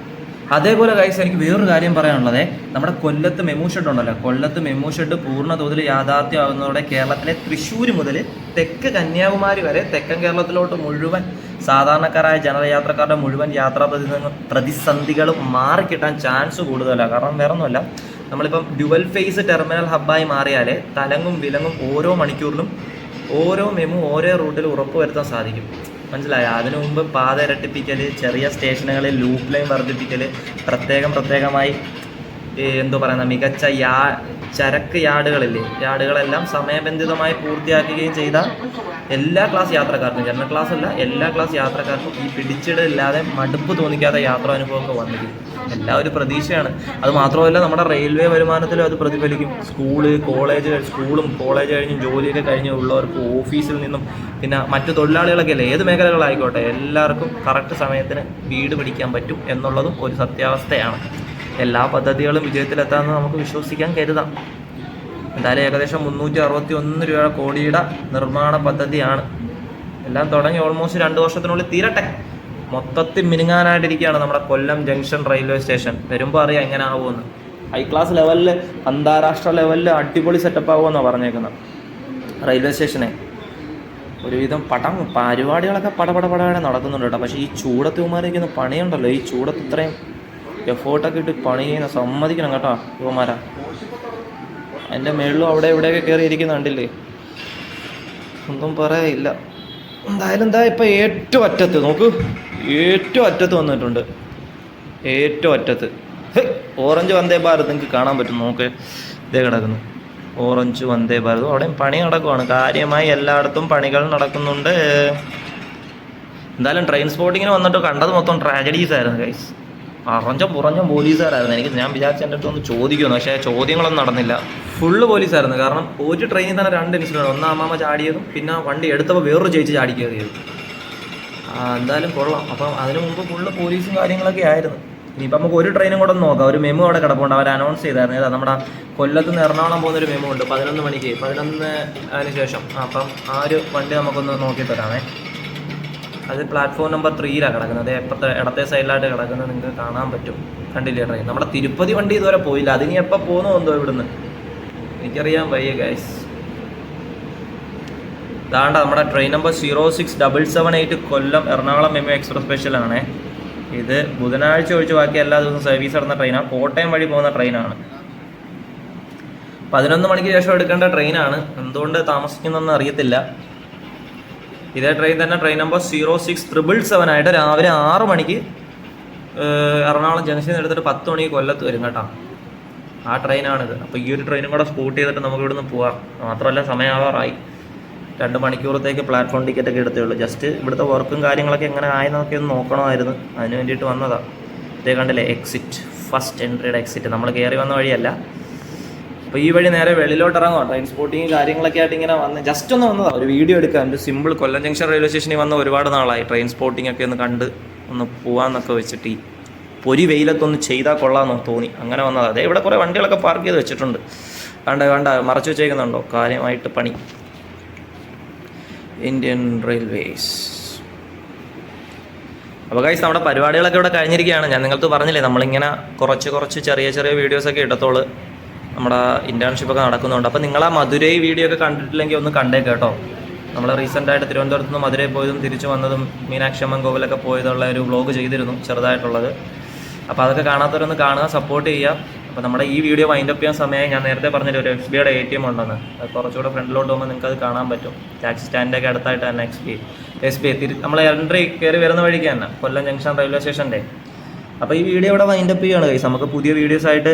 അതേപോലെ ഗൈസ് എനിക്ക് വേറൊരു കാര്യം പറയാനുള്ളത്, നമ്മുടെ കൊല്ലത്ത് മെമു ഷെഡ് ഉണ്ടല്ലോ. കൊല്ലത്ത് മെമു ഷെഡ് പൂർണ്ണ തോതിൽ യാഥാർത്ഥ്യമാകുന്നതോടെ കേരളത്തിലെ തൃശ്ശൂർ മുതൽ തെക്ക് കന്യാകുമാരി വരെ തെക്കൻ കേരളത്തിലോട്ട് മുഴുവൻ സാധാരണക്കാരായ ജനയാത്രക്കാരുടെ മുഴുവൻ യാത്രാ പ്രതിസന്ധികളും മാറിക്കിട്ടാൻ ചാൻസ് കൂടുതലാണ്. കാരണം വേറെ ഒന്നുമല്ല, നമ്മളിപ്പം ഡ്യുവൽ ഫേസ് ടെർമിനൽ ഹബ്ബായി മാറിയാൽ തലങ്ങും വിലങ്ങും ഓരോ മണിക്കൂറിലും ഓരോ മെമു ഓരോ റൂട്ടിൽ ഉറപ്പുവരുത്താൻ സാധിക്കും. മനസ്സിലായോ? അതിനു മുമ്പ് പാത ഇരട്ടിപ്പിക്കൽ, ചെറിയ സ്റ്റേഷനുകളിൽ ലൂപ്പ് ലൈൻ വർദ്ധിപ്പിക്കൽ, പ്രത്യേകമായി എന്തോ പറയുന്ന മികച്ച ചരക്ക് യാർഡുകളെല്ലാം സമയബന്ധിതമായി പൂർത്തിയാക്കുകയും ചെയ്ത എല്ലാ ക്ലാസ് യാത്രക്കാർക്കും, ജനറൽ ക്ലാസ് അല്ല എല്ലാ ക്ലാസ് യാത്രക്കാർക്കും ഈ പിടിച്ചിടില്ലാതെ മടുപ്പ് തോന്നിക്കാത്ത യാത്രാ അനുഭവമൊക്കെ വന്നിരിക്കും. എല്ലാ ഒരു പ്രതീക്ഷയാണ്. അത് മാത്രമല്ല നമ്മുടെ റെയിൽവേ വരുമാനത്തിലും അത് പ്രതിഫലിക്കും. സ്കൂളും കോളേജ് കഴിഞ്ഞും ജോലിയൊക്കെ കഴിഞ്ഞ് ഉള്ളവർക്ക് ഓഫീസിൽ നിന്നും പിന്നെ മറ്റു തൊഴിലാളികളൊക്കെ അല്ലേ, ഏത് മേഖലകളായിക്കോട്ടെ, എല്ലാവർക്കും കറക്റ്റ് സമയത്തിന് വീട് പിടിക്കാൻ പറ്റും എന്നുള്ളതും ഒരു സത്യാവസ്ഥയാണ്. എല്ലാ പദ്ധതികളും വിജയത്തിലെത്താമെന്ന് നമുക്ക് വിശ്വസിക്കാൻ കരുതാം. എന്തായാലും ഏകദേശം 361 കോടിയുടെ നിർമ്മാണ പദ്ധതിയാണ്. എല്ലാം തുടങ്ങി ഓൾമോസ്റ്റ് 2 വർഷത്തിനുള്ളിൽ തീരട്ടെ. മൊത്തത്തിൽ മിനുങ്ങാനായിട്ടിരിക്കുകയാണ് നമ്മുടെ കൊല്ലം ജംഗ്ഷൻ റെയിൽവേ സ്റ്റേഷൻ. വരുമ്പോൾ അറിയാം എങ്ങനെ ആവുമെന്ന്. ഹൈ ക്ലാസ് ലെവലിൽ, അന്താരാഷ്ട്ര ലെവലിൽ അടിപൊളി സെറ്റപ്പ് ആവുമെന്നാണ് പറഞ്ഞേക്കുന്നത് റെയിൽവേ സ്റ്റേഷനെ. ഒരുവിധം പരിപാടികളൊക്കെ പടപടപടപടെ നടക്കുന്നുണ്ട് കേട്ടോ. പക്ഷേ ഈ ചൂടത്ത് ഇവന്മാരേക്കുന്ന പണിയുണ്ടല്ലോ, ഈ ചൂടത്ത് ഇത്രയും എഫേർട്ടൊക്കെ ഇട്ട് പണി ചെയ്യുന്ന സമ്മതിക്കണം കേട്ടോ യുവമാരാ. എൻ്റെ മേളിലും അവിടെ ഇവിടെയൊക്കെ കയറി ഇരിക്കുന്ന കണ്ടില്ലേ, ഒന്നും പറയാനില്ല. എന്തായാലും ഇപ്പം ഏറ്റവും അറ്റത്ത് നോക്കൂ, ഏറ്റവും അറ്റത്ത് വന്നിട്ടുണ്ട്. ഏറ്റവും അറ്റത്ത് ഓറഞ്ച് വന്ദേ ഭാരത് നിങ്ങൾക്ക് കാണാൻ പറ്റും, നോക്ക് ഇതേ കിടക്കുന്നു ഓറഞ്ച് വന്ദേ ഭാരത്. അവിടെയും പണി നടക്കുവാണ്, കാര്യമായി എല്ലായിടത്തും പണികൾ നടക്കുന്നുണ്ട്. എന്തായാലും ട്രെയിൻ സ്പോട്ടിങ്ങിന് വന്നിട്ട് കണ്ടത് മൊത്തം ട്രാജഡീസ് ആയിരുന്നു ഗൈസ്. പുറഞ്ഞ പോലീസുകാരായിരുന്നു. ഞാൻ വിചാരിച്ച എൻ്റെ അടുത്ത് ഒന്ന് ചോദിക്കുമെന്ന്, പക്ഷേ ചോദ്യങ്ങളൊന്നും നടന്നില്ല. ഫുള്ള് പോലീസായിരുന്നു. കാരണം ഒരു ട്രെയിനിൽ തന്നെ 2 ഇൻസിഡൻറ്റ്, ഒന്ന് അമ്മാമ്മ ചാടിയതും പിന്നെ വണ്ടി എടുത്തപ്പോൾ വേറൊരു ചേച്ചി ചാടി കയറിയത്. എന്തായാലും കൊള്ളാം. അപ്പം അതിന് മുമ്പ് ഫുള്ള് പോലീസും കാര്യങ്ങളൊക്കെ ആയിരുന്നു. ഇനിയിപ്പോൾ നമുക്ക് ഒരു ട്രെയിനും കൂടെ നോക്കാം. ഒരു മെമു അവിടെ കിടപ്പുണ്ട്, അവർ അനൗൺസ് ചെയ്തായിരുന്നു. ഏതാ നമ്മുടെ കൊല്ലത്ത് നിന്ന് എറണാകുളം പോകുന്നൊരു മെമു ഉണ്ട് 11 മണിക്ക്, 11 അതിന് ശേഷം. അപ്പം ആ ഒരു വണ്ടി നമുക്കൊന്ന് നോക്കി തരാമേ. അത് പ്ലാറ്റ്ഫോം നമ്പർ 3 കിടക്കുന്നത്, എപ്പോഴത്തെ ഇടത്തെ സൈഡിലായിട്ട് കിടക്കുന്നത് നിങ്ങൾക്ക് കാണാൻ പറ്റും. കണ്ടില്ലേ ട്രെയിൻ? നമ്മുടെ തിരുപ്പതി വണ്ടി ഇതുവരെ പോയില്ല, അതിനി എപ്പോൾ പോകുന്നു എന്തോ ഇവിടുന്ന് എനിക്കറിയാൻ വയ്യ ഗൈസ്. ഇതാണ്ട നമ്മുടെ train number 06778 Kollam Ernakulam MEMU express സ്പെഷ്യലാണേ. ഇത് ബുധനാഴ്ച ഒഴിച്ച് ബാക്കി എല്ലാ ദിവസവും സർവീസ് നടന്ന ട്രെയിനാണ്. കോട്ടയം വഴി പോകുന്ന ട്രെയിനാണ്. 11 മണിക്ക് ശേഷം എടുക്കേണ്ട ട്രെയിനാണ്. എന്തുകൊണ്ട് താമസിക്കുന്നതെന്ന് അറിയത്തില്ല. ഇതേ ട്രെയിൻ തന്നെ ട്രെയിൻ നമ്പർ 06777 ആയിട്ട് രാവിലെ 6 മണിക്ക് എറണാകുളം ജംഗ്ഷനിൽ എടുത്തിട്ട് 10 മണിക്ക് കൊല്ലത്ത് വരും കേട്ടോ. ആ ട്രെയിനാണിത്. അപ്പോൾ ഈ ഒരു ട്രെയിനും കൂടെ സ്പോട്ട് ചെയ്തിട്ട് നമുക്ക് ഇവിടുന്ന് പോവാം. മാത്രമല്ല സമയമാവാറായി. 2 മണിക്കൂറത്തേക്ക് പ്ലാറ്റ്ഫോം ടിക്കറ്റൊക്കെ എടുത്തേ ഉള്ളൂ. ജസ്റ്റ് ഇവിടുത്തെ വർക്കും കാര്യങ്ങളൊക്കെ എങ്ങനെ ആയെന്നൊക്കെ ഒന്ന് നോക്കണമായിരുന്നു, അതിന് വേണ്ടിയിട്ട് വന്നതാണ്. ഇതേ കണ്ടില്ലേ എക്സിറ്റ്, ഫസ്റ്റ് എൻട്രിയുടെ എക്സിറ്റ്. നമ്മൾ കയറി വന്ന വഴിയല്ല. അപ്പോൾ ഈ വഴി നേരെ വെളിയിലോട്ട് ഇറങ്ങുക. ട്രെയിൻ സ്പോട്ടിങ് കാര്യങ്ങളൊക്കെ ആയിട്ട് ഇങ്ങനെ വന്ന് ജസ്റ്റ് ഒന്ന് വന്നതാണ്, ഒരു വീഡിയോ എടുക്കാൻ. ഒരു സിമ്പിൾ കൊല്ലം ജംഗ്ഷൻ റെയിൽവേ സ്റ്റേഷനിൽ വന്ന് ഒരുപാട് നാളായി. ട്രെയിൻ സ്പോട്ടിംഗ് ഒക്കെ ഒന്ന് കണ്ട് ഒന്ന് പോകാമെന്നൊക്കെ വെച്ചിട്ട് ഈ പൊരി വെയിലത്തൊന്ന് ചെയ്താൽ കൊള്ളാമെന്ന് തോന്നി, അങ്ങനെ വന്നതാണ്. അതേ ഇവിടെ കുറേ വണ്ടികളൊക്കെ പാർക്ക് ചെയ്ത് വെച്ചിട്ടുണ്ട്. വേണ്ട മറച്ചു വെച്ചേക്കുന്നുണ്ടോ, കാര്യമായിട്ട് പണി. Indian railways. അപ്പോൾ ഗൈസ് നമ്മുടെ പരിപാടികളൊക്കെ ഇവിടെ കഴിഞ്ഞിരിക്കുകയാണ്. ഞാൻ നിങ്ങൾക്ക് പറഞ്ഞില്ലേ നമ്മളിങ്ങനെ കുറച്ച് ചെറിയ വീഡിയോസൊക്കെ ഇടത്തോളൂ. നമ്മുടെ ഇൻറ്റേൺഷിപ്പൊക്കെ നടക്കുന്നുണ്ട്. അപ്പോൾ നിങ്ങൾ ആ മധുരൈ വീഡിയോ ഒക്കെ കണ്ടിട്ടില്ലെങ്കിൽ ഒന്ന് കണ്ടേക്ക് കേട്ടോ. നമ്മൾ റീസെൻ്റായിട്ട് തിരുവനന്തപുരത്ത് നിന്ന് മധുരൈ പോയതും തിരിച്ചു വന്നതും മീനാക്ഷി അമ്മൻ കോവിലൊക്കെ പോയതുള്ള ഒരു വ്ളോഗ് ചെയ്തിരുന്നു ചെറുതായിട്ടുള്ളത്. അപ്പോൾ അതൊക്കെ കാണാത്തവരൊന്ന് കാണുക, സപ്പോർട്ട് ചെയ്യുക. അപ്പോൾ നമ്മുടെ ഈ വീഡിയോ വൈൻഡപ്പ് ചെയ്യാൻ സമയമായി. ഞാൻ നേരത്തെ പറഞ്ഞില്ല ഒരു SBIയുടെ ATM ഉണ്ടെന്ന്. അത് കുറച്ചുകൂടെ ഫ്രണ്ടിലോട്ട് പോകുമ്പോൾ നിങ്ങൾക്ക് അത് കാണാൻ പറ്റും. ടാക്സി സ്റ്റാൻഡൊക്കെ അടുത്തായിട്ട് തന്നെ SBI നമ്മൾ എൻട്രി കയറി വരുന്ന വഴിക്ക് തന്നെ കൊല്ലം ജംഗ്ഷൻ റെയിൽവേ സ്റ്റേഷൻ്റെ. അപ്പോൾ ഈ വീഡിയോ ഇവിടെ വൈൻഡപ്പ് ചെയ്യുകയാണ് ഗൈസ്. നമുക്ക് പുതിയ വീഡിയോസായിട്ട്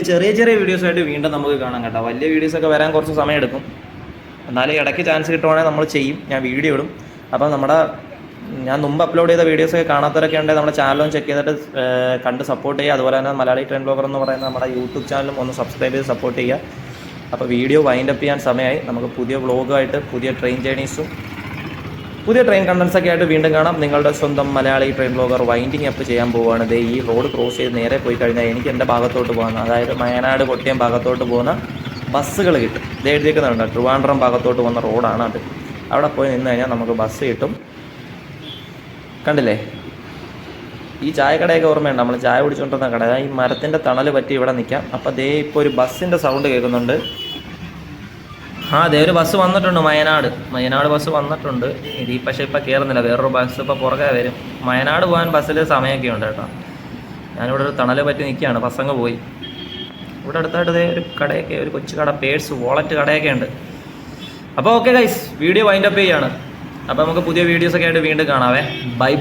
ചെറിയ വീഡിയോസായിട്ട് വീണ്ടും നമുക്ക് കാണാം കേട്ടോ. വലിയ വീഡിയോസൊക്കെ വരാൻ കുറച്ച് സമയം എടുക്കും, എന്നാലും ഇടയ്ക്ക് ചാൻസ് കിട്ടുവാണെങ്കിൽ നമ്മൾ ചെയ്യും, ഞാൻ വീഡിയോ ഇടും. അപ്പോൾ ഞാൻ മുമ്പ് അപ്ലോഡ് ചെയ്ത വീഡിയോസൊക്കെ കാണാത്തവരൊക്കെ ഉണ്ടെങ്കിൽ നമ്മുടെ ചാനലും ചെക്ക് ചെയ്തിട്ട് കണ്ട് സപ്പോർട്ട് ചെയ്യുക. അതുപോലെ തന്നെ മലയാളി ട്രെയിൻ ബ്ലോഗർ എന്ന് പറയുന്ന നമ്മുടെ യൂട്യൂബ് ചാനലും ഒന്ന് സബ്സ്ക്രൈബ് ചെയ്ത് സപ്പോർട്ട് ചെയ്യുക. അപ്പോൾ വീഡിയോ വൈൻഡപ്പ് ചെയ്യാൻ സമയമായി. നമുക്ക് പുതിയ വ്ളോഗുമായിട്ട് പുതിയ ട്രെയിൻ ജേണീസും പുതിയ ട്രെയിൻ കണ്ടൻസൊക്കെ ആയിട്ട് വീണ്ടും കാണാം. നിങ്ങളുടെ സ്വന്തം Malayali train blogger winding up ചെയ്യാൻ പോവുകയാണ്. ദേ ഈ റോഡ് ക്രോസ് ചെയ്ത് നേരെ പോയി കഴിഞ്ഞാൽ എനിക്ക് എൻ്റെ ഭാഗത്തോട്ട് പോകുന്ന, അതായത് വയനാട് കൊട്ടിയം ഭാഗത്തോട്ട് പോകുന്ന ബസ്സുകൾ കിട്ടും. ഇത് എഴുതിയേക്കുന്നുണ്ട് ട്രിവാൻഡ്രം ഭാഗത്തോട്ട് പോകുന്ന റോഡാണ് അത്. അവിടെ പോയി നിന്ന് കഴിഞ്ഞാൽ നമുക്ക് ബസ് കിട്ടും. കണ്ടില്ലേ ഈ ചായക്കടയൊക്കെ ഓർമ്മയുണ്ട്, നമ്മൾ ചായ കുടിച്ചുകൊണ്ടിരുന്ന കട. ഈ മരത്തിൻ്റെ തണൽ പറ്റി ഇവിടെ നിൽക്കാം. അപ്പോൾ ദേ ഇപ്പോൾ ഒരു ബസ്സിൻ്റെ സൗണ്ട് കേൾക്കുന്നുണ്ട്. ദേ ഒരു ബസ് വന്നിട്ടുണ്ട്, വയനാട് ബസ് വന്നിട്ടുണ്ട്. ഇത് പക്ഷേ ഇപ്പോൾ കയറുന്നില്ല, വേറൊരു ബസ് ഇപ്പോൾ പുറകെ വരും. വയനാട് പോകാൻ ബസ്സിൽ സമയമൊക്കെ ഉണ്ട് കേട്ടോ. ഞാനിവിടെ ഒരു തണൽ പറ്റി നിൽക്കുകയാണ്, ബസ്സങ്ങ് പോയി. ഇവിടെ അടുത്തായിട്ട് ദേ ഒരു കടയൊക്കെ, ഒരു കൊച്ചു കട, പേഴ്സ് വാളറ്റ് കടയൊക്കെ ഉണ്ട്. അപ്പോൾ ഓക്കെ ഗൈസ്, വീഡിയോ വൈൻഡപ്പ് ചെയ്യുകയാണ്. അപ്പോൾ നമുക്ക് പുതിയ വീഡിയോസൊക്കെ ആയിട്ട് വീണ്ടും കാണാവേ. ബൈ.